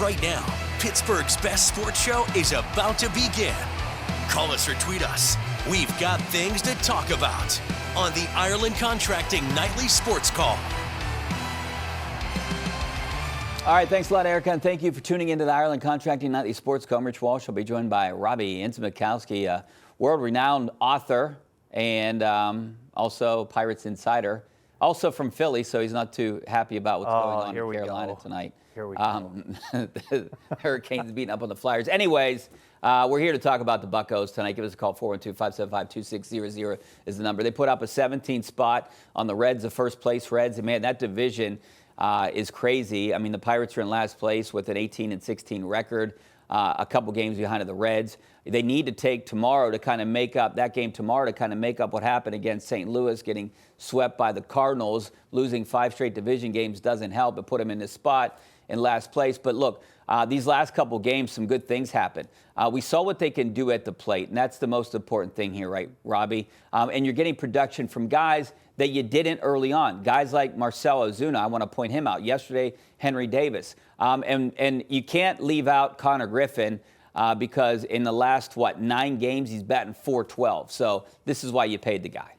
right now. Pittsburgh's best sports show is about to begin. Call us or tweet us. We've got things to talk about on the Ireland Contracting Nightly Sports Call. All right, thanks a lot, Erica, and thank you for tuning into the Ireland Contracting Nightly Sports Call. I'm Rich Walsh. I'll be joined by Robbie Inzmakowski, a world-renowned author and also Pirates insider. Also from Philly, so he's not too happy about what's going on in Carolina tonight. Here we go. The Hurricanes beating up on the Flyers. Anyways, we're here to talk about the Buccos tonight. Give us a call, 412-575-2600 is the number. They put up a 17th spot on the Reds, the first-place Reds. And, man, that division is crazy. I mean, the Pirates are in last place with an 18-16 record, a couple games behind of the Reds. They need to take tomorrow to kind of make up that game tomorrow to kind of make up what happened against St. Louis, getting swept by the Cardinals. Losing 5 straight division games doesn't help, but put them in this spot in last place. But look, these last couple games, some good things happened. We saw what they can do at the plate, and that's the most important thing here, right, Robbie? And you're getting production from guys that you didn't early on. Guys like Marcell Ozuna, I want to point him out. Yesterday, Henry Davis. And you can't leave out Connor Griffin because in the last, 9 games, he's batting .412. So this is why you paid the guy.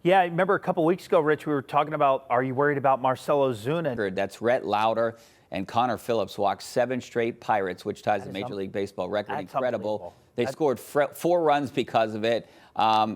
Yeah, I remember a couple weeks ago, Rich, we were talking about, are you worried about Marcell Ozuna? That's Rhett Lauder and Connor Phillips walked 7 straight Pirates, which ties the Major League Baseball record. Incredible. They scored 4 runs because of it.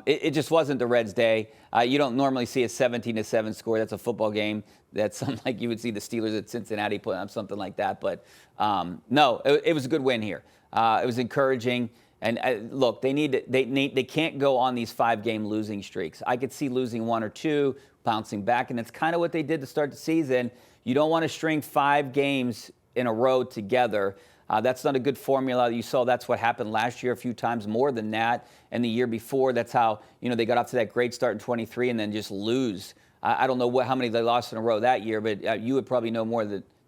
It just wasn't the Reds' day. You don't normally see a 17-7 score. That's a football game. That's unlike you would see the Steelers at Cincinnati putting up something like that. But no, it was a good win here. It was encouraging. And look, they can't go on these 5-game losing streaks. I could see losing 1 or 2, bouncing back, and that's kind of what they did to start the season. You don't want to string 5 games in a row together. That's not a good formula. You saw that's what happened last year a few times, more than that, and the year before. That's how they got off to that great start in 23 and then just lose. I don't know how many they lost in a row that year, but you would probably know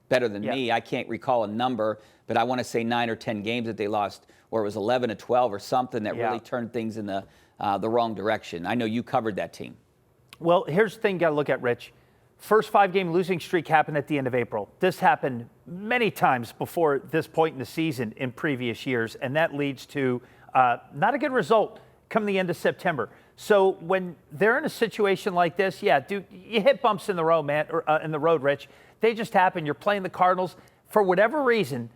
better than me. I can't recall a number, but I want to say 9 or 10 games that they lost, or it was 11 to 12 or something that really turned things in the wrong direction. I know you covered that team. Well, here's the thing you got to look at, Rich. First 5-game losing streak happened at the end of April. This happened many times before this point in the season in previous years, and that leads to not a good result come the end of September. So when they're in a situation like this, you hit bumps in the road, man, or in the road, Rich. They just happen. You're playing the Cardinals. For whatever reason,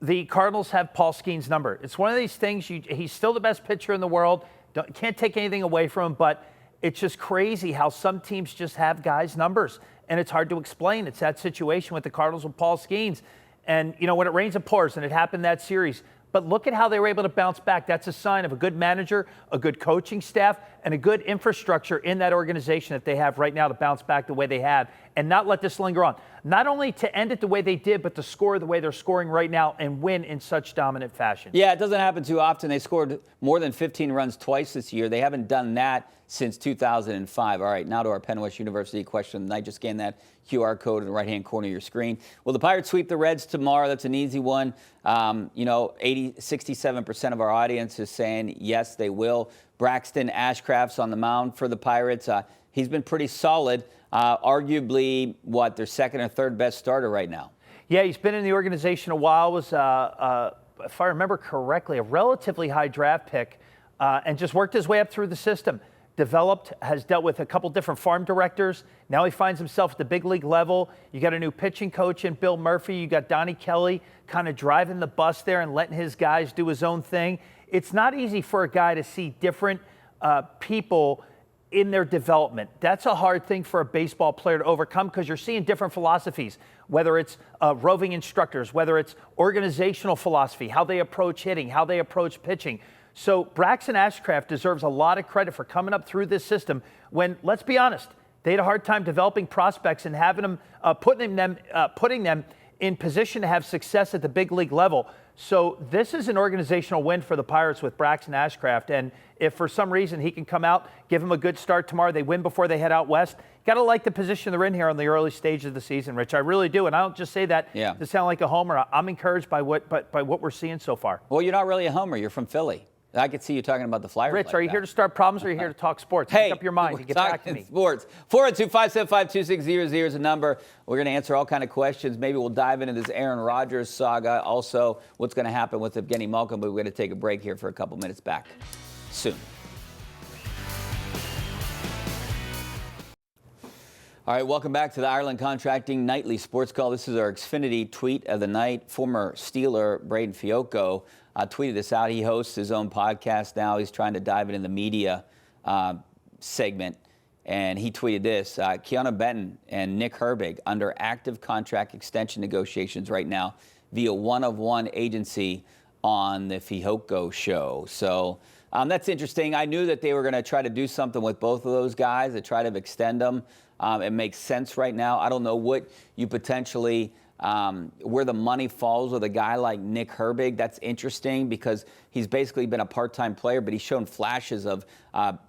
the Cardinals have Paul Skeens' number. It's one of these things. He's still the best pitcher in the world. Can't take anything away from him, but it's just crazy how some teams just have guys' numbers, and it's hard to explain. It's that situation with the Cardinals with Paul Skeens. And, when it rains, it pours, and it happened that series. But look at how they were able to bounce back. That's a sign of a good manager, a good coaching staff, and a good infrastructure in that organization that they have right now to bounce back the way they have and not let this linger on. Not only to end it the way they did, but to score the way they're scoring right now and win in such dominant fashion. Yeah, it doesn't happen too often. They scored more than 15 runs twice this year. They haven't done that since 2005. All right, now to our Penn West University question of the night. Just scan that QR code in the right-hand corner of your screen. Will the Pirates sweep the Reds tomorrow? That's an easy one. 67% of our audience is saying yes, they will. Braxton Ashcraft's on the mound for the Pirates. He's been pretty solid. Arguably, their second or third best starter right now. Yeah, he's been in the organization a while. Was, if I remember correctly, a relatively high draft pick, and just worked his way up through the system. Developed, has dealt with a couple different farm directors. Now he finds himself at the big league level. You got a new pitching coach in Bill Murphy. You got Donnie Kelly kind of driving the bus there and letting his guys do his own thing. It's not easy for a guy to see different people in their development. That's a hard thing for a baseball player to overcome because you're seeing different philosophies, whether it's roving instructors, whether it's organizational philosophy, how they approach hitting, how they approach pitching. So Braxton Ashcraft deserves a lot of credit for coming up through this system when, let's be honest, they had a hard time developing prospects and having them, putting them in position to have success at the big league level. So this is an organizational win for the Pirates with Braxton Ashcraft. And if for some reason he can come out, give them a good start tomorrow, they win before they head out west. Got to like the position they're in here on the early stage of the season, Rich. I really do. And I don't just say that to sound like a homer. I'm encouraged by what we're seeing so far. Well, you're not really a homer. You're from Philly. I could see you talking about the Flyers. Rich, like are you that. here to start problems or are you here to talk sports? Hey, make up your mind and get back to me. Sports. 402-575-2600 is the number. We're going to answer all kind of questions. Maybe we'll dive into this Aaron Rodgers saga. Also, what's going to happen with Evgeny Malkin. But we're going to take a break here for a couple minutes. Back soon. All right, welcome back to the Ireland Contracting Nightly Sports Call. This is our Xfinity tweet of the night. Former Steeler Braden Fiocco tweeted this out. He hosts his own podcast now. He's trying to dive into the media segment. And he tweeted this, Keanu Benton and Nick Herbig under active contract extension negotiations right now via one-of-one agency on the Fiocco show. So that's interesting. I knew that they were going to try to do something with both of those guys to try to extend them. It makes sense right now. I don't know what you potentially, where the money falls with a guy like Nick Herbig. That's interesting because he's basically been a part-time player, but he's shown flashes of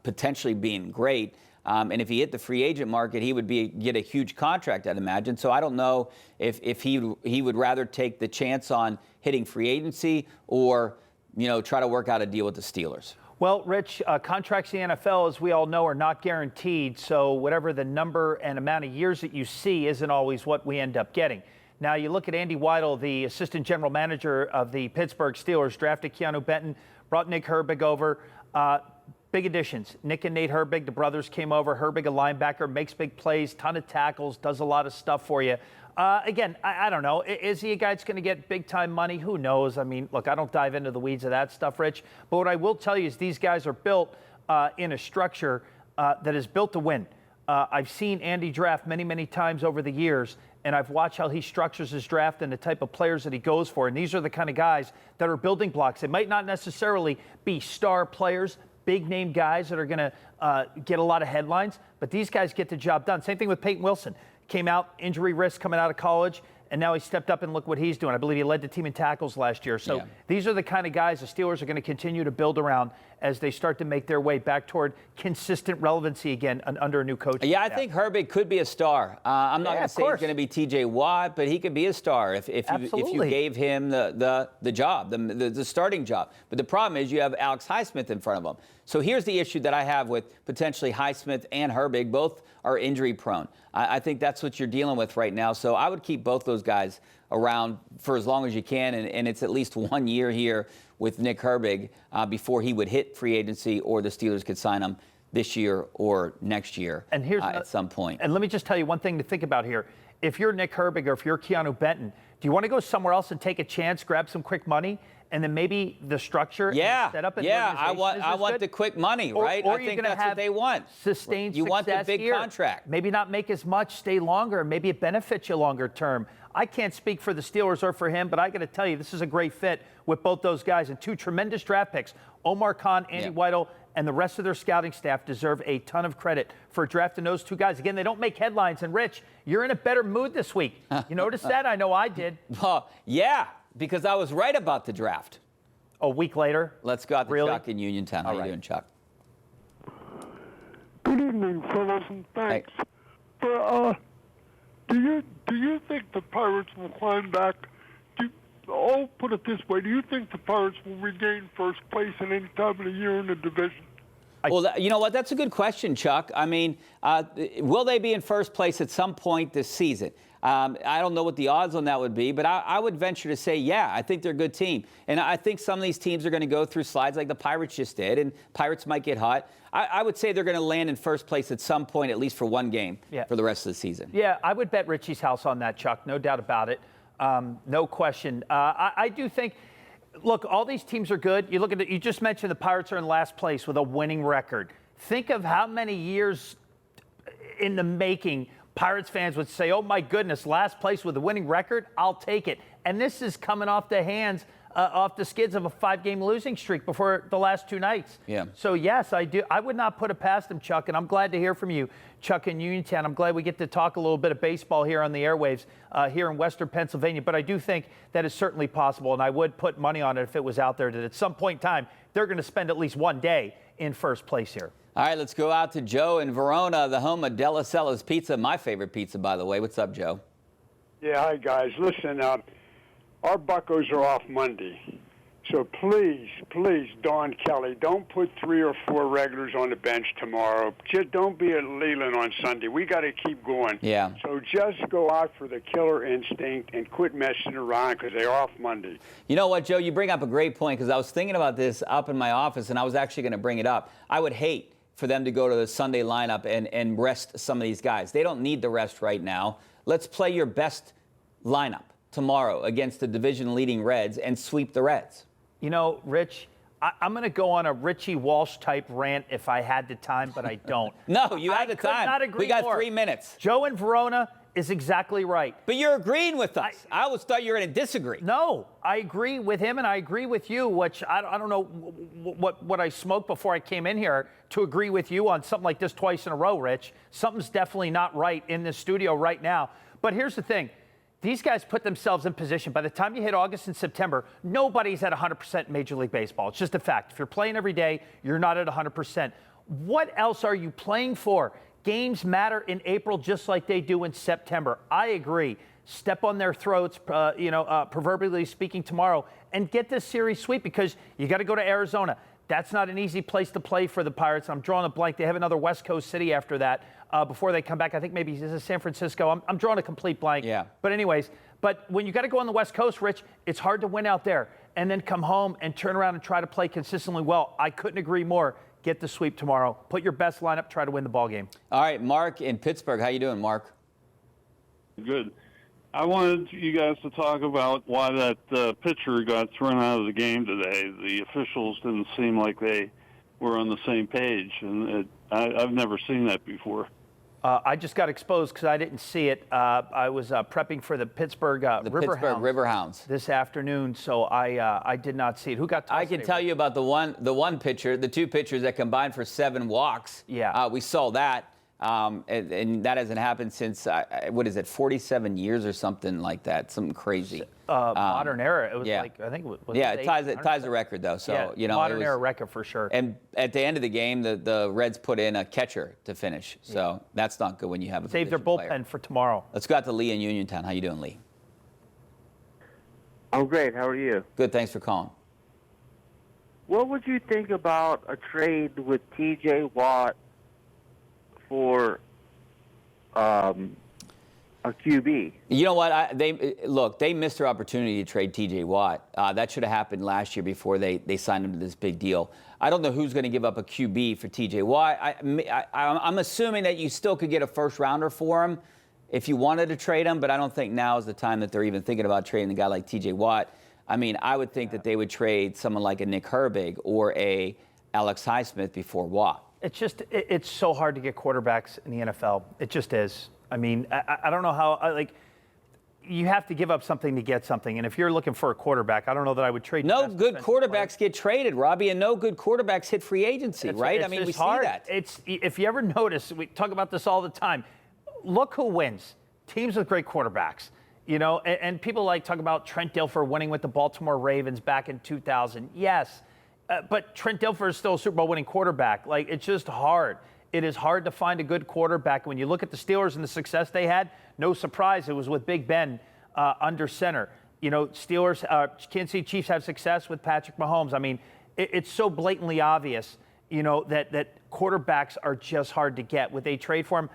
potentially being great. And if he hit the free agent market, he would get a huge contract, I'd imagine. So I don't know if he would rather take the chance on hitting free agency or, try to work out a deal with the Steelers. Well, Rich, contracts in the NFL, as we all know, are not guaranteed. So whatever the number and amount of years that you see isn't always what we end up getting. Now, you look at Andy Weidel, the assistant general manager of the Pittsburgh Steelers, drafted Keanu Benton, brought Nick Herbig over. Big additions. Nick and Nate Herbig, the brothers, came over. Herbig, a linebacker, makes big plays, ton of tackles, does a lot of stuff for you. Again, I don't know. Is he a guy that's going to get big-time money? Who knows? I mean, look, I don't dive into the weeds of that stuff, Rich. But what I will tell you is these guys are built in a structure that is built to win. I've seen Andy draft many, many times over the years, and I've watched how he structures his draft and the type of players that he goes for. And these are the kind of guys that are building blocks. They might not necessarily be star players, big-name guys that are going to get a lot of headlines, but these guys get the job done. Same thing with Peyton Wilson. Came out, injury risk coming out of college, and now he stepped up and look what he's doing. I believe he led the team in tackles last year. So these are the kind of guys the Steelers are going to continue to build around as they start to make their way back toward consistent relevancy again under a new coach. Yeah, I think Herbig could be a star. I'm not going to say he's going to be T.J. Watt, but he could be a star if you gave him the job, the starting job. But the problem is you have Alex Highsmith in front of him. So here's the issue that I have with potentially Highsmith and Herbig. Both are injury prone. I think that's what you're dealing with right now. So I would keep both those guys around for as long as you can, and it's at least 1 year here with Nick Herbig before he would hit free agency or the Steelers could sign him this year or next year at some point. And let me just tell you one thing to think about here. If you're Nick Herbig or if you're Keanu Benton, do you want to go somewhere else and take a chance, grab some quick money, and then maybe the structure and set up an organization I want the quick money, right? Or I think that's what they want. Sustained you want the big here. contract. Maybe not make as much, stay longer. Maybe it benefits you longer term. I can't speak for the Steelers or for him, but I got to tell you, this is a great fit with both those guys and two tremendous draft picks. Omar Khan, Andy Weidel, and the rest of their scouting staff deserve a ton of credit for drafting those two guys. Again, they don't make headlines. And, Rich, you're in a better mood this week. You noticed that? I know I did. Yeah, because I was right about the draft. A week later? Let's go out to Chuck in Uniontown. How you doing, Chuck? Good evening, fellows, and thanks. Do you think the Pirates will climb back? I'll put it this way. Do you think the Pirates will regain first place at any time of the year in the division? Well, you know what? That's a good question, Chuck. I mean, will they be in first place at some point this season? I don't know what the odds on that would be, but I would venture to say, yeah, I think they're a good team. And I think some of these teams are going to go through slides like the Pirates just did, and Pirates might get hot. I would say they're going to land in first place at some point, at least for one game for the rest of the season. Yeah, I would bet Richie's house on that, Chuck. No doubt about it. No question. I do think, look, all these teams are good. You look at it, you just mentioned the Pirates are in last place with a winning record. Think of how many years in the making Pirates fans would say, oh, my goodness, last place with a winning record, I'll take it. And this is coming off the hands, off the skids of a 5-game losing streak before the last 2 nights. Yeah. So, yes, I do. I would not put it past them, Chuck, and I'm glad to hear from you, Chuck in Uniontown. I'm glad we get to talk a little bit of baseball here on the airwaves here in Western Pennsylvania. But I do think that is certainly possible, and I would put money on it if it was out there that at some point in time they're going to spend at least one day in first place here. All right, let's go out to Joe in Verona, the home of Della Sella's Pizza, my favorite pizza, by the way. What's up, Joe? Yeah, hi, guys. Listen, our Buccos are off Monday. So please, Don Kelly, don't put 3 or 4 regulars on the bench tomorrow. Just don't be at Leland on Sunday. We got to keep going. Yeah. So just go out for the killer instinct and quit messing around because they're off Monday. You know what, Joe? You bring up a great point because I was thinking about this up in my office, and I was actually going to bring it up. I would hate for them to go to the Sunday lineup and rest some of these guys. They don't need the rest right now. Let's play your best lineup tomorrow against the division-leading Reds and sweep the Reds. You know, Rich, I'm going to go on a Richie Walsh type rant if I had the time, but I don't. No, you had the time. I could not agree We got more. 3 minutes. Joe in Verona is exactly right. But you're agreeing with us. I always thought you were going to disagree. No, I agree with him and I agree with you, which I don't know what I smoked before I came in here to agree with you on something like this twice in a row, Rich. Something's definitely not right in this studio right now. But here's the thing. These guys put themselves in position. By the time you hit August and September, nobody's at 100% in Major League Baseball. It's just a fact. If you're playing every day, you're not at 100%. What else are you playing for? Games matter in April just like they do in September. I agree. Step on their throats, proverbially speaking, tomorrow, and get this series sweep because you got to go to Arizona. That's not an easy place to play for the Pirates. I'm drawing a blank. They have another West Coast city after that before they come back. I think maybe this is San Francisco. I'm drawing a complete blank. Yeah. But anyways, when you got to go on the West Coast, Rich, it's hard to win out there and then come home and turn around and try to play consistently well. I couldn't agree more. Get the sweep tomorrow. Put your best lineup. Try to win the ball game. All right, Mark in Pittsburgh. How you doing, Mark? Good. I wanted you guys to talk about why that pitcher got thrown out of the game today. The officials didn't seem like they were on the same page, and I've never seen that before. I just got exposed because I didn't see it. I was prepping for the Pittsburgh Riverhounds this afternoon, so I did not see it. Who got tossed? I can tell you about the one pitcher, the 2 pitchers that combined for 7 walks. Yeah. We saw that. And that hasn't happened since, 47 years or something like that, something crazy. Modern era. It was yeah. like, I think it was. Yeah, it ties a record, though. So, yeah, you know, modern era record for sure. And at the end of the game, the Reds put in a catcher to finish. So that's not good when you have a save their bullpen player. for tomorrow. Let's go out to Lee in Uniontown. How you doing, Lee? I'm great. How are you? Good. Thanks for calling. What would you think about a trade with T.J. Watt for a QB? You know what? They missed their opportunity to trade T.J. Watt. That should have happened last year before they signed him to this big deal. I don't know who's going to give up a QB for T.J. Watt. I'm assuming that you still could get a first-rounder for him if you wanted to trade him, but I don't think now is the time that they're even thinking about trading a guy like T.J. Watt. I mean, I would think that they would trade someone like a Nick Herbig or a Alex Highsmith before Watt. It's so hard to get quarterbacks in the NFL. It just is. I mean, I don't know how, you have to give up something to get something. And if you're looking for a quarterback, I don't know that I would trade. No good quarterbacks get traded, Robbie, and no good quarterbacks hit free agency, right? I mean, we see that. If you ever notice, we talk about this all the time. Look who wins. Teams with great quarterbacks. You know, and people talk about Trent Dilfer winning with the Baltimore Ravens back in 2000. Yes. But Trent Dilfer is still a Super Bowl winning quarterback. It's just hard. It is hard to find a good quarterback. When you look at the Steelers and the success they had, no surprise it was with Big Ben under center. You know, Kansas City Chiefs have success with Patrick Mahomes. I mean, it's so blatantly obvious, you know, that quarterbacks are just hard to get. Would they trade for him?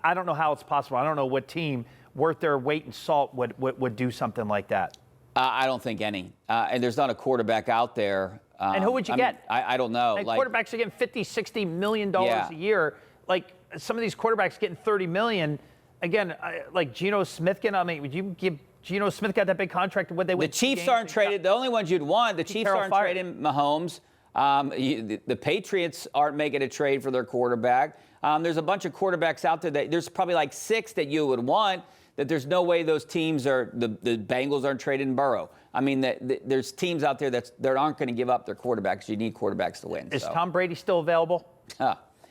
I don't know how it's possible. I don't know what team worth their weight in salt would do something like that. I don't think any. And there's not a quarterback out there. And who would you get? I don't know. Quarterbacks are getting $50-60 million a year. Some of these quarterbacks getting $30 million. Again, Geno Smith. Would you give Geno Smith got that big contract? Would they win? The Chiefs aren't traded. The only ones you'd want. The Chiefs aren't trading Mahomes. The Patriots aren't making a trade for their quarterback. There's a bunch of quarterbacks out there there's probably 6 that you would want. That there's no way those teams are the Bengals aren't trading Burrow. I mean, there's teams out there that aren't going to give up their quarterbacks. You need quarterbacks to win. Is Tom Brady still available?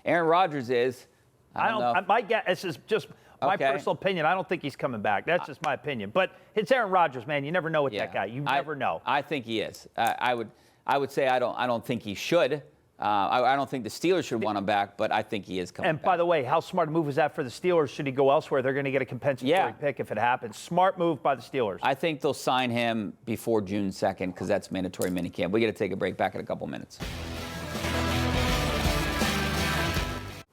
Aaron Rodgers is. I don't know. My guess, this is just my personal opinion. I don't think he's coming back. That's just my opinion. But it's Aaron Rodgers, man. You never know with that guy. You never know. I think he is. I would say I don't think he should. I don't think the Steelers should want him back, but I think he is coming back. And by the way, how smart a move was that for the Steelers? Should he go elsewhere? They're going to get a compensatory pick if it happens. Smart move by the Steelers. I think they'll sign him before June 2nd because that's mandatory minicamp. We got to take a break. Back in a couple minutes.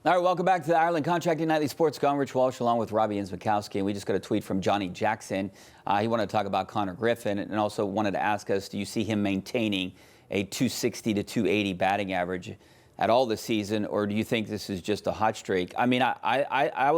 All right, welcome back to the Ireland Contracting Nightly Sports Gong. Rich Walsh along with Robbie Inzmakowski. And we just got a tweet from Johnny Jackson. He wanted to talk about Connor Griffin and also wanted to ask us, do you see him maintaining a 260 to 280 batting average at all this season, or do you think this is just a hot streak? I mean, I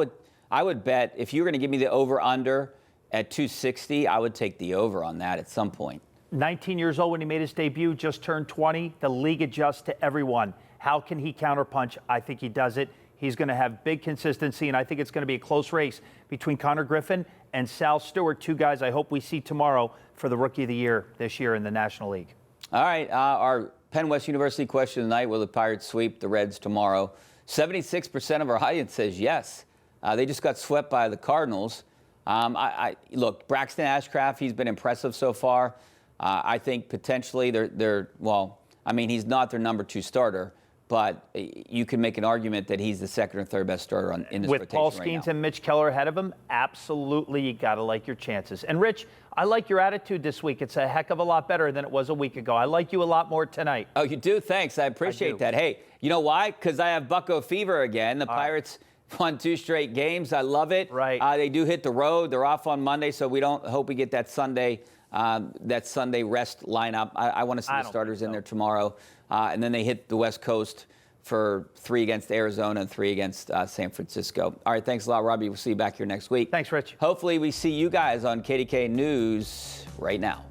would bet if you were going to give me the over-under at 260, I would take the over on that at some point. 19 years old when he made his debut, just turned 20. The league adjusts to everyone. How can he counterpunch? I think he does it. He's going to have big consistency, and I think it's going to be a close race between Connor Griffin and Sal Stewart, two guys I hope we see tomorrow for the Rookie of the Year this year in the National League. All right, our Penn West University question tonight, will the Pirates sweep the Reds tomorrow? 76% of our audience says yes. They just got swept by the Cardinals. Look, Braxton Ashcraft, he's been impressive so far. I think potentially he's not their number 2 starter, but you can make an argument that he's the second or third best starter in this rotation right now. With Paul Skeens and Mitch Keller ahead of him, absolutely, you got to like your chances. And Rich, I like your attitude this week. It's a heck of a lot better than it was a week ago. I like you a lot more tonight. Oh, you do? Thanks. I appreciate that. Hey, you know why? Because I have Bucko fever again. The Pirates won 2 straight games. I love it. Right. They do hit the road. They're off on Monday, so we don't hope we get that Sunday rest lineup. I want to see the starters in there tomorrow. And then they hit the West Coast for 3 against Arizona and 3 against San Francisco. All right, thanks a lot, Robbie. We'll see you back here next week. Thanks, Rich. Hopefully we see you guys on KDKA News right now.